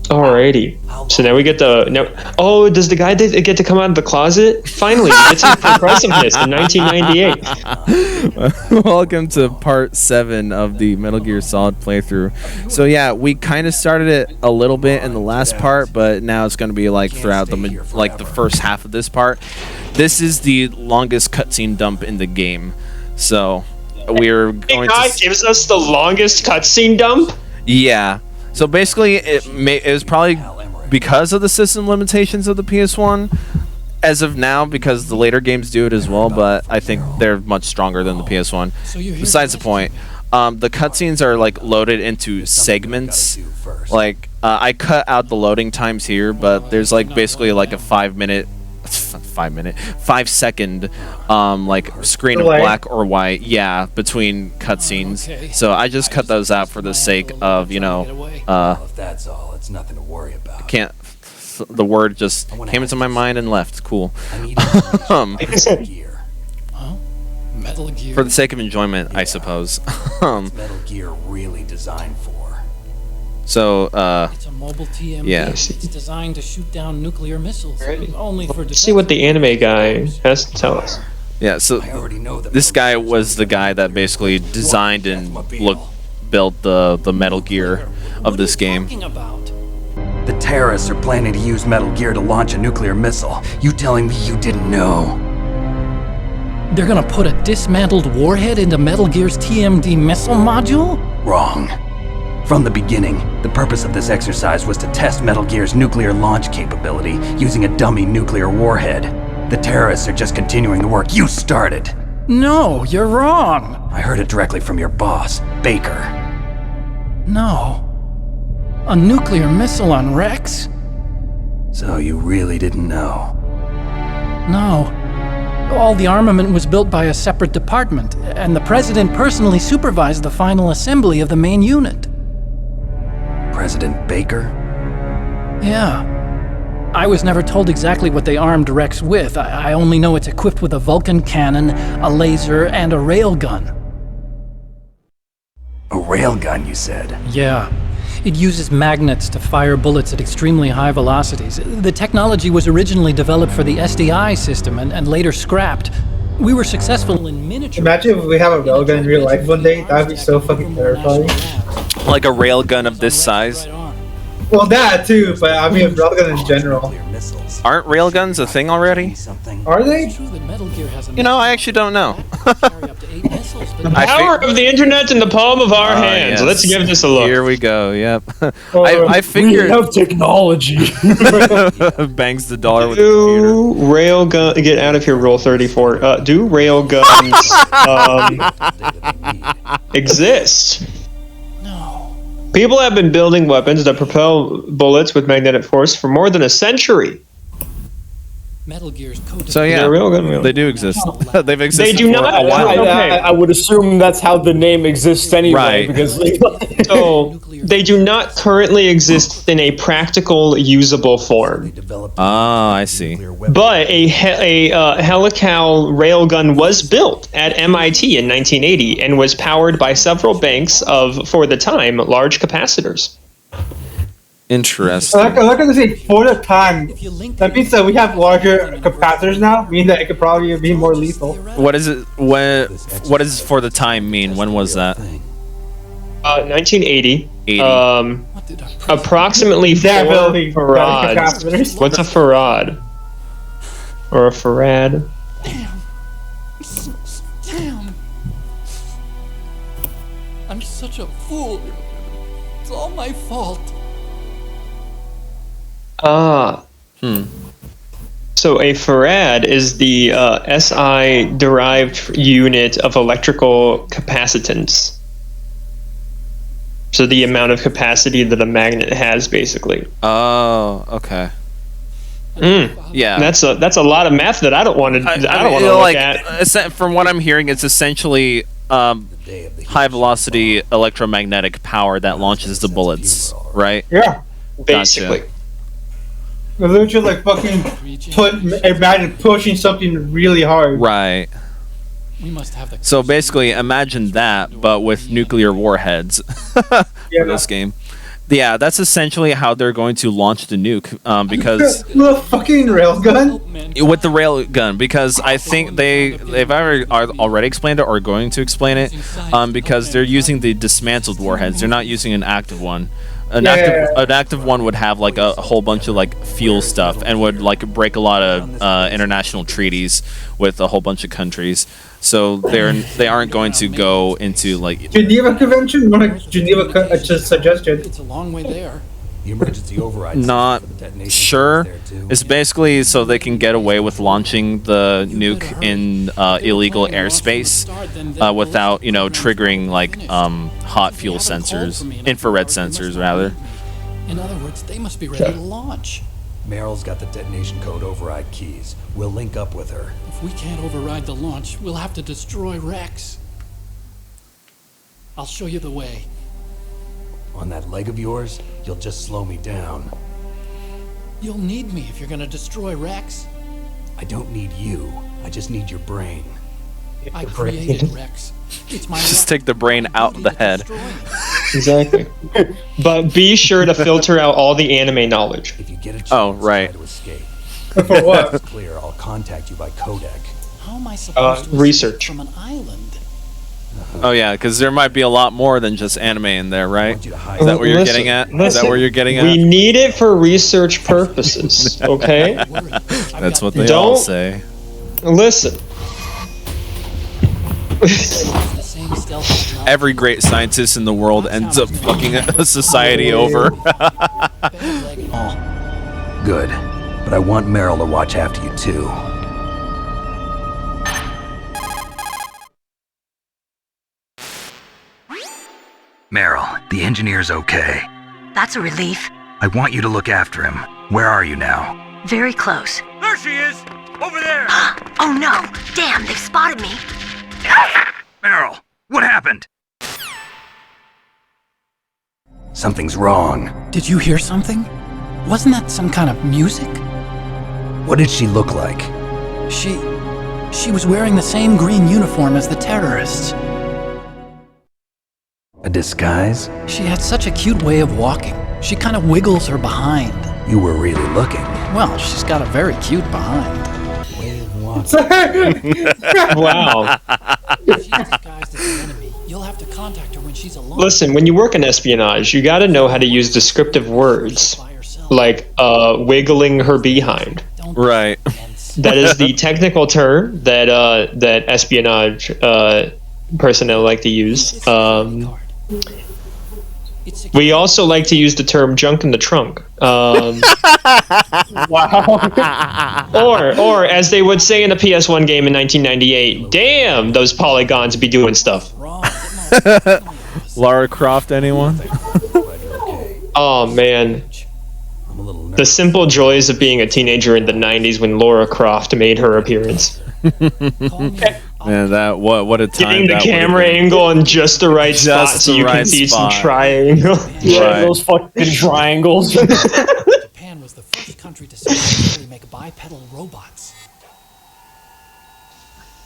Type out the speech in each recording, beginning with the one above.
Alrighty. So now we get oh, does the guy get to come out of the closet? Finally, it's for impressiveness in 1998. Welcome to part 7 of the Metal Gear Solid playthrough. So yeah, we kind of started it a little bit in the last part, but now it's going to be like throughout the first half of this part. This is the longest cutscene dump in the game. So we're going to gives us the longest cutscene dump? Yeah. So basically, it was probably because of the system limitations of the PS1 as of now, because the later games do it as well, but I think they're much stronger than the PS1. Besides the point, the cutscenes are like loaded into segments. Like I cut out the loading times here, but there's like basically like a 5 second like screen of black or white, yeah, between cutscenes. So I just cut those out for the sake of, you know, if that's all, it's nothing to worry about. I can't, the word just came into my mind and left. Cool. Metal Gear. Metal Gear. For the sake of enjoyment, yeah. I suppose. Metal Gear really designed for. So, it's a mobile TMD. Yeah. It's designed to shoot down nuclear missiles. Right. Only for Let's see what the anime guy has to tell us. Yeah, so this guy was the guy that basically designed and built the Metal Gear of this game. The terrorists are planning to use Metal Gear to launch a nuclear missile. You telling me you didn't know? They're gonna put a dismantled warhead into Metal Gear's TMD missile module? Wrong. From the beginning, the purpose of this exercise was to test Metal Gear's nuclear launch capability using a dummy nuclear warhead. The terrorists are just continuing the work you started. No, you're wrong. I heard it directly from your boss, Baker. No. A nuclear missile on Rex? So you really didn't know? No. All the armament was built by a separate department, and the president personally supervised the final assembly of the main unit. President Baker? Yeah. I was never told exactly what they armed Rex with. I only know it's equipped with a Vulcan cannon, a laser, and a railgun. A railgun, you said? Yeah. It uses magnets to fire bullets at extremely high velocities. The technology was originally developed for the SDI system and later scrapped. We were successful in miniature. Imagine if we have a railgun in real life one day. That would be so fucking terrifying. Like a railgun of this size? Well, that too, but I mean a railgun in general. Aren't railguns a thing already? Are they? You know, I actually don't know. The power of the internet in the palm of our hands. Yes. Let's give this a look. Here we go, yep. I figured... We have technology. Bangs the dollar with the computer. Railgun... Get out of here, Rule 34. Do railguns exist? People have been building weapons that propel bullets with magnetic force for more than a century. Metal Gear's code. So yeah, they do exist. They've existed. They do for not. a while. I would assume that's how the name exists anyway. Right. Because so they do not currently exist in a practical, usable form. Ah, I see. But a helical railgun was built at MIT in 1980 and was powered by several banks of, for the time, large capacitors. Interesting. I like to say for the time. That means that we have larger capacitors now, meaning that it could probably be more lethal. What is it? What does for the time mean? When was that? 1980. 80. Approximately 4 farads. What's a farad? Or a farad? Damn. I'm such a fool. It's all my fault. So a farad is the SI-derived unit of electrical capacitance. So the amount of capacity that a magnet has, basically. Oh, okay. Yeah, that's a lot of math that I don't want to. I don't want to look at. From what I'm hearing, it's essentially high velocity electromagnetic power that launches the bullets, right? Yeah, basically. Gotcha. They're literally like fucking imagine pushing something really hard. Right. We must have the so basically, imagine that, but with nuclear warheads for this game. Yeah, that's essentially how they're going to launch the nuke, because The fucking railgun. with the railgun, because I think they've already explained it or are going to explain it, because they're using the dismantled warheads. They're not using an active one. An active one would have like a whole bunch of like fuel stuff and would like break a lot of international treaties with a whole bunch of countries. So they aren't going to go into like Geneva Convention. Geneva suggestion. It's a long way there. The emergency override. not for the detonation sure. there too. It's basically so they can get away with launching the nuke in illegal airspace without triggering like hot fuel sensors, infrared sensors rather. In other words, they must be ready to launch. Meryl's got the detonation code override keys. We'll link up with her. If we can't override the launch, we'll have to destroy Rex. I'll show you the way. On that leg of yours, you'll just slow me down. You'll need me if you're gonna destroy Rex. I don't need you. I just need your brain. I created Rex. It's my Just right. take the brain out the head. Destroy it. Exactly. But be sure to filter out all the anime knowledge. If you get a chance, Oh, right. try to escape. For what? It's clear. I'll contact you by codec. How am I supposed to escape research. from an island? Oh yeah, because there might be a lot more than just anime in there, I right? want you to hide. Is that what you're Listen, getting at? Is listen. that where you're getting We at? need it for research purposes, okay? That's what they all Don't- say. Listen. The same stealth technology. Every great scientist in the world ends up fucking a society over. Good. But I want Meryl to watch after you too. Meryl, the engineer's okay. That's a relief. I want you to look after him. Where are you now? Very close. There she is! Over there! Oh no! Damn, they've spotted me. Meryl, what happened? Something's wrong. Did you hear something? Wasn't that some kind of music? What did she look like? She was wearing the same green uniform as the terrorists. A disguise? She had such a cute way of walking. She kind of wiggles her behind. You were really looking. Well, she's got a very cute behind. Wow. If she's disguised as an enemy, you'll have to contact her when she's alone. Listen, when you work in espionage, you gotta know how to use descriptive words, By herself. like wiggling her behind. Don't Right. That is the technical term that that espionage personnel like to use. We also like to use the term "junk in the trunk," or as they would say in a PS1 game in 1998, "Damn, those polygons be doing stuff." Lara Croft, anyone? Oh man, I'm a little the nervous. simple joys of being a teenager in the 90s when Laura Croft made her appearance. Man, that what a time. Getting the that camera would've been. angle in just the right spot Just so the you can right see spot. some triangle. Yeah, Right. those fucking triangles. Japan was the first country to successfully make bipedal robots.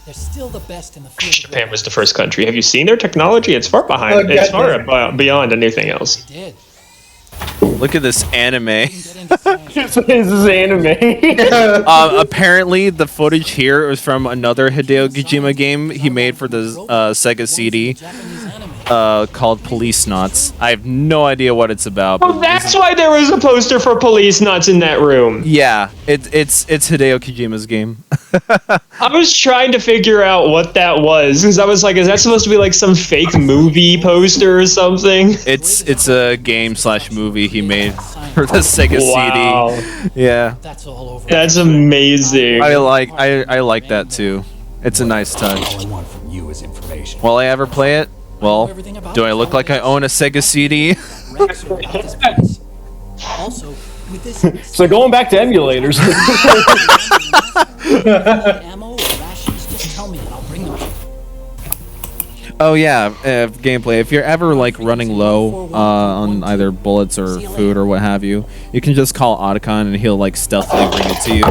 They're still the best in the field. of Japan was the first country. Have you seen their technology? It's far behind. It's far beyond anything else. Did. Look at this anime. Get into science. This is anime. Apparently, the footage here was from another Hideo Kojima game he made for the Sega CD Japanese anime. called Police Knots. I have no idea what it's about. Oh, But that's why there was a poster for Police Nuts in that room. yeah, it's Hideo Kojima's game. I was trying to figure out what that was because I was like, is that supposed to be like some fake movie poster or something? It's a game / movie he made for the Sega Wow, CD. Yeah, That's all over. that's amazing. I like that too. It's a nice touch. All I want from you is information. Will I ever play it? Well, do I look like I own a Sega CD? Rex will have this place. Also, with this So going back to emulators. ammo or rations, just tell me and I'll bring them. Oh yeah, gameplay. If you're ever like running low on either bullets or food or what have you, you can just call Otacon and he'll like stealthily bring it to you.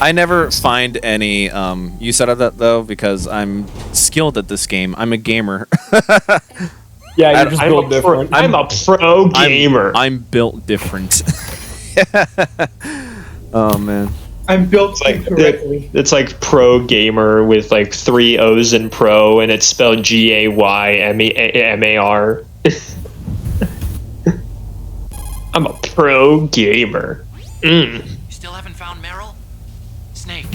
I never find any use out of that though because I'm skilled at this game. I'm a gamer. Yeah, you're just built different. I'm a pro gamer. I'm built different. Oh man. I'm built incorrectly. It's like pro gamer with like 3 O's in pro, and it's spelled GAYMAR. I'm a pro gamer. You still haven't found Meryl? Snake,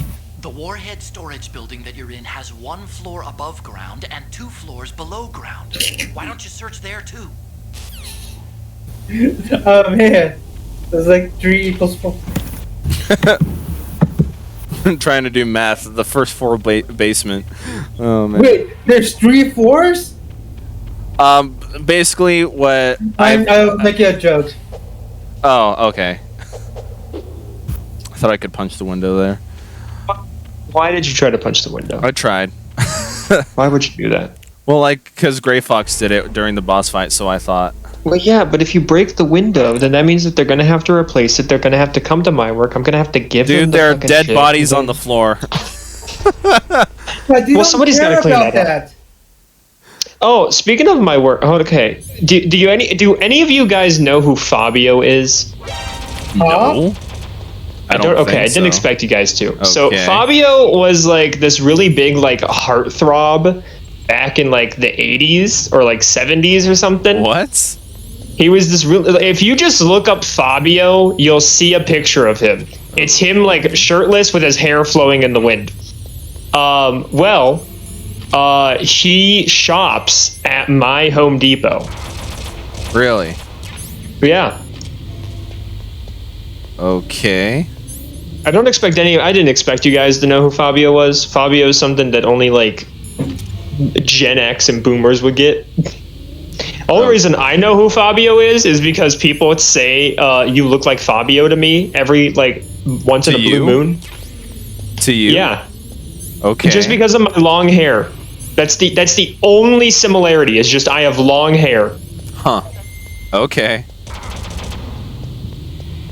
the warhead storage building that you're in has 1 floor above ground and 2 floors below ground. Why don't you search there too? Oh man, there's like 3 equals 4. Trying to do math. The first floor basement. Oh man. Wait, there's 3 floors? Basically, what I'll make you a joke. Oh, okay. I thought I could punch the window there. Why did you try to punch the window? I tried. Why would you do that? Well, like, because Gray Fox did it during the boss fight, so I thought. Well, yeah, but if you break the window, then that means that they're going to have to replace it. They're going to have to come to my work. I'm going to have to give them Dude, the there are fucking dead shit. bodies on the floor. Well, somebody's gotta clean that up. Oh, speaking of my work, okay. Do any of you guys know who Fabio is? No. I don't Okay, think I didn't so. expect you guys to. So Okay. Fabio was like this really big like heartthrob back in like the 80s or like 70s or something. What? He was this real. If you just look up Fabio, you'll see a picture of him. It's him like shirtless with his hair flowing in the wind. He shops at my Home Depot. Really? Yeah. Okay. I didn't expect you guys to know who Fabio was. Fabio is something that only like Gen X and boomers would get. Only reason I know who Fabio is because people would say you look like Fabio to me every like once in a blue moon. To you? Yeah. Okay. Just because of my long hair. That's the only similarity, is just I have long hair. Huh. Okay.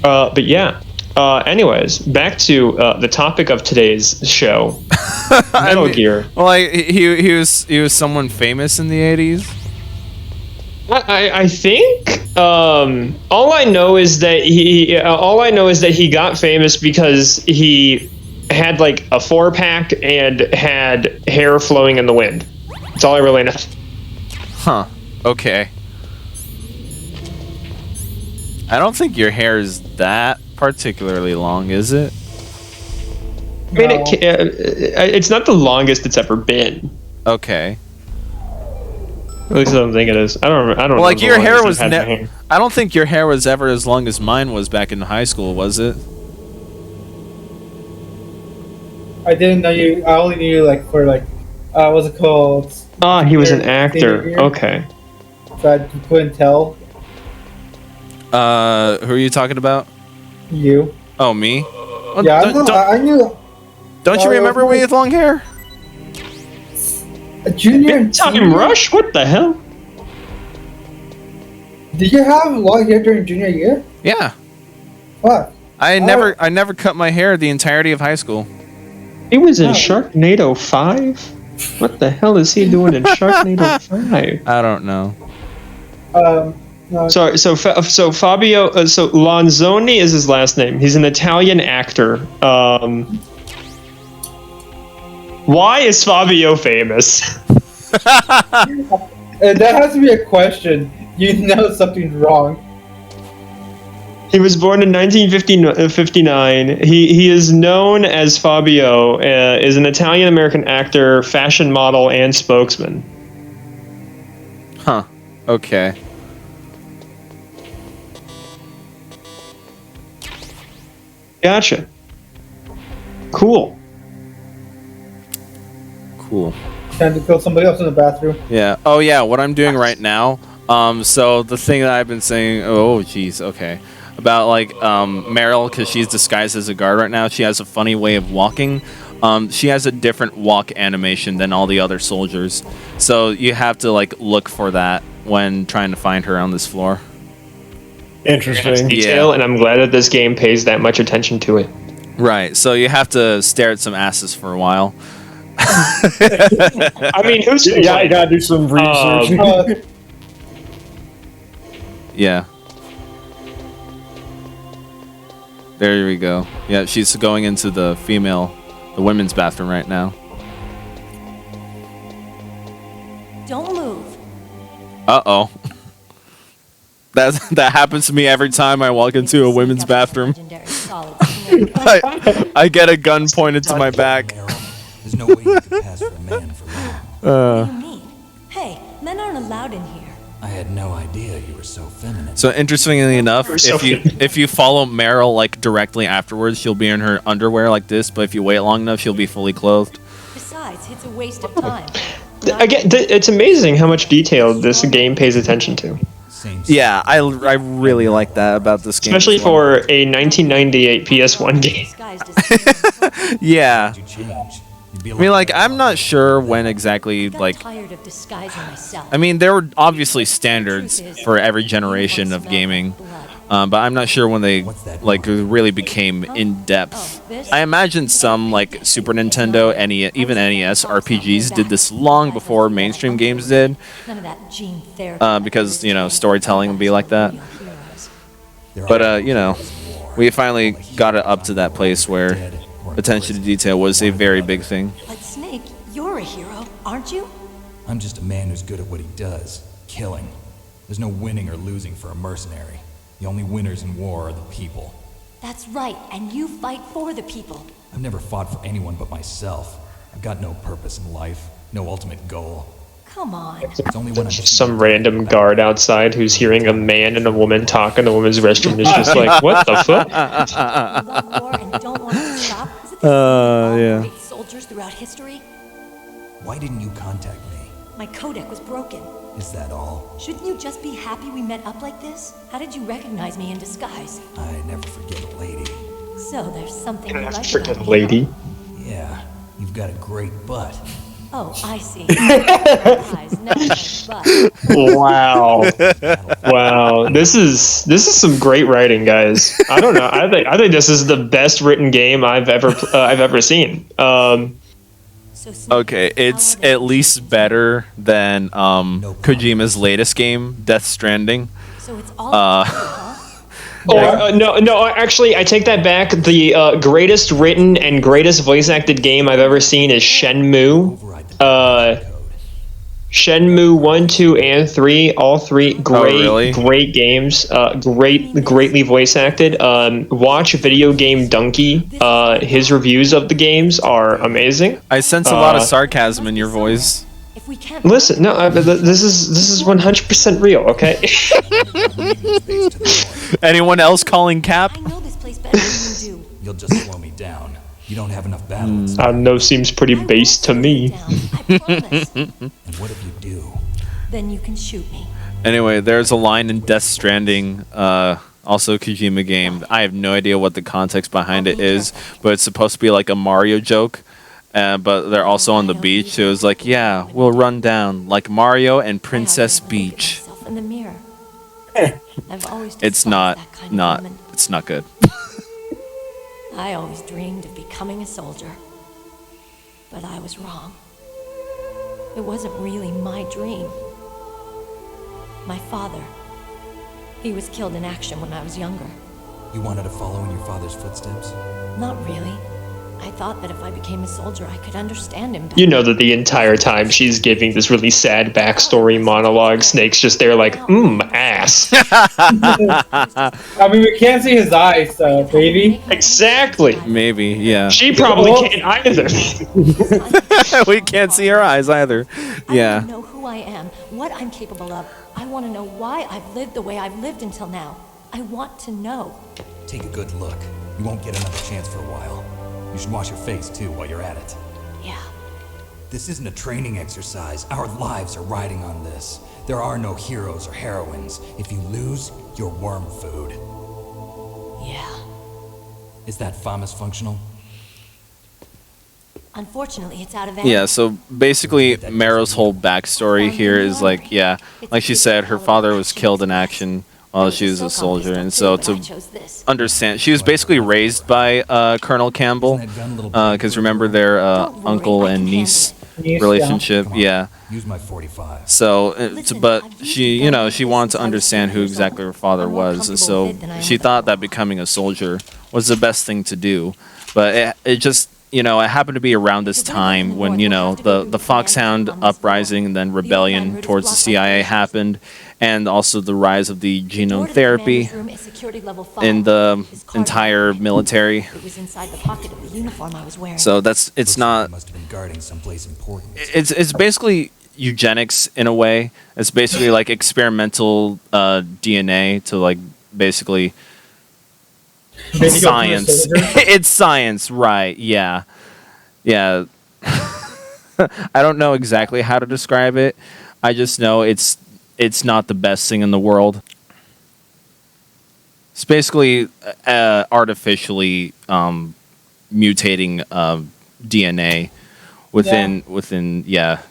But yeah. Anyways, back to the topic of today's show. Metal Gear. Well, he was someone famous in the 80s. I think all I know is that he got famous because he had like a 4-pack and had hair flowing in the wind. That's all I really know. Huh. Okay. I don't think your hair is that particularly long, is it? I mean, it's not the longest it's ever been. Okay. At least I don't think it is. I don't know. Like the your hair longest was I've had my hair. I don't think your hair was ever as long as mine was back in high school, was it? I didn't know you. I only knew you like for like, what's it called? He was an actor. Okay. So I couldn't tell Who are you talking about? you. Oh, me? Well, Yeah, I don't knew. don't you remember me with long hair? A junior and Time senior? Rush? What the hell? Did you have long hair during junior year? Yeah. What? I never cut my hair the entirety of high school. He was in Sharknado 5? What the hell is he doing in Sharknado 5? I don't know. No, Sorry, so Fabio, so Lanzoni is his last name. He's an Italian actor. Why is Fabio famous? that has to be a question. You know something's wrong. He was born in 1959. He is known as Fabio, is an Italian-American actor, fashion model, and spokesman. Huh. Okay. Gotcha. Cool. Cool. Time to kill somebody else in the bathroom. Yeah. Oh yeah, what I'm doing right now. So the thing that I've been saying, oh jeez, okay. About like Meryl, because she's disguised as a guard right now, she has a funny way of walking. She has a different walk animation than all the other soldiers. So you have to like look for that when trying to find her on this floor. Interesting. Detail, and I'm glad that this game pays that much attention to it. Right. So you have to stare at some asses for a while. I mean, who's Yeah, you gotta do some research. Yeah. There we go. Yeah, she's going into the women's bathroom right now. Don't move. Uh-oh. That happens to me every time I walk into a women's bathroom. I get a gun pointed to my back. There's no way you could pass for a man for long. What do you mean? Hey, men aren't allowed in here. I had no idea you were so feminine. So interestingly enough, if you follow Meryl like directly afterwards, she'll be in her underwear like this, but if you wait long enough, she'll be fully clothed. Besides, it's a waste of time. Again, it's amazing how much detail this game pays attention to. Yeah, I really like that about this game. Especially for a 1998 PS1 game. Yeah. I mean, like, I'm not sure when exactly, like... I mean, there were obviously standards for every generation of gaming, but I'm not sure when they, like, really became in-depth. I imagine some, like, Super Nintendo, even NES RPGs did this long before mainstream games did, because, you know, storytelling would be like that. But, you know, we finally got it up to that place where attention to detail was a very big thing. But Snake, you're a hero, aren't you? I'm just a man who's good at what he does, killing. There's no winning or losing for a mercenary. The only winners in war are the people. That's right, and you fight for the people. I've never fought for anyone but myself. I've got no purpose in life, no ultimate goal. Come on. It's only when Just some random guard outside who's hearing a man and a woman talk in the woman's restroom is just like, what the fuck? You love war and don't want it to stop? Is it the same with all yeah. great soldiers throughout history? Why didn't you contact me? My codec was broken. Is that all? Shouldn't you just be happy we met up like this? How did you recognize me in disguise? I never forget a lady. So there's something you I like forget about a me, lady. Yeah, you've got a great butt. Oh, I see. Eyes, never but. Wow. Wow. This is some great writing, guys. I don't know. I think this is the best written game I've ever seen. Okay, it's at least better than Kojima's latest game, Death Stranding. So it's all No, actually, I take that back. The greatest written and greatest voice acted game I've ever seen is Shenmue. Shenmue 1, 2, and 3, all three great games. Greatly voice acted. Watch Video Game Donkey. His reviews of the games are amazing. I sense a lot of sarcasm in your voice. If we can't Listen, no, this is 100% real. Okay. Anyone else calling Cap? I know this place better than you do. You'll just slow me down. You don't have enough battles. I know, seems pretty base to me. I promise. And what if you do? Then you can shoot me. Anyway, there's a line in Death Stranding, also Kojima game. I have no idea what the context behind it is, but it's supposed to be like a Mario joke. But they're also on the beach, so it was like, yeah, we'll run down like Mario and Princess Beach. In the mirror. I've always It's not despised that kind of woman. it's not good. I always dreamed of becoming a soldier. But I was wrong. It wasn't really my dream. My father. He was killed in action when I was younger. You wanted to follow in your father's footsteps? Not really. I thought that if I became a soldier, I could understand him better. You know that the entire time she's giving this really sad backstory monologue, Snake's just there like, ass. I mean, we can't see his eyes, baby. Exactly. Maybe, yeah. She probably can't either. We can't see her eyes either. I Yeah. want to know who I am, what I'm capable of. I want to know why I've lived the way I've lived until now. I want to know. Take a good look. You won't get another chance for a while. You should wash your face, too, while you're at it. Yeah. This isn't a training exercise. Our lives are riding on this. There are no heroes or heroines. If you lose, you're worm food. Yeah. Is that FAMAS functional? Unfortunately, it's out of Yeah, so basically Meryl's whole backstory here is like, yeah, like she said, her father was killed in action while she was a soldier, and so to understand, she was basically raised by Colonel Campbell, because remember their uncle and niece relationship. Yeah. Use my 45. So, Listen, but I've used she, the you gun know, she ever wanted since to I was understand 7 who years exactly her old. father I'm more was, and comfortable so with it than I am she with thought that alcohol. becoming a soldier was the best thing to do. But it just, you know, it happened to be around this If we're gonna go to time the when, north, you we'll know, have to go the through the command Foxhound post on this floor. uprising and then The overland rebellion route is towards the blocked by CIA glaciers. happened, and also the rise of the The genome door to the therapy commander's room is security level 5. in the His card entire number. military. It was inside the pocket of the uniform I was wearing. So it's Looks like not. he must have been guarding someplace important. It's basically eugenics in a way. It's basically like experimental DNA to like basically science. It's science, right? Yeah, yeah. I don't know exactly how to describe it. I just know it's not the best thing in the world. It's basically artificially mutating DNA within yeah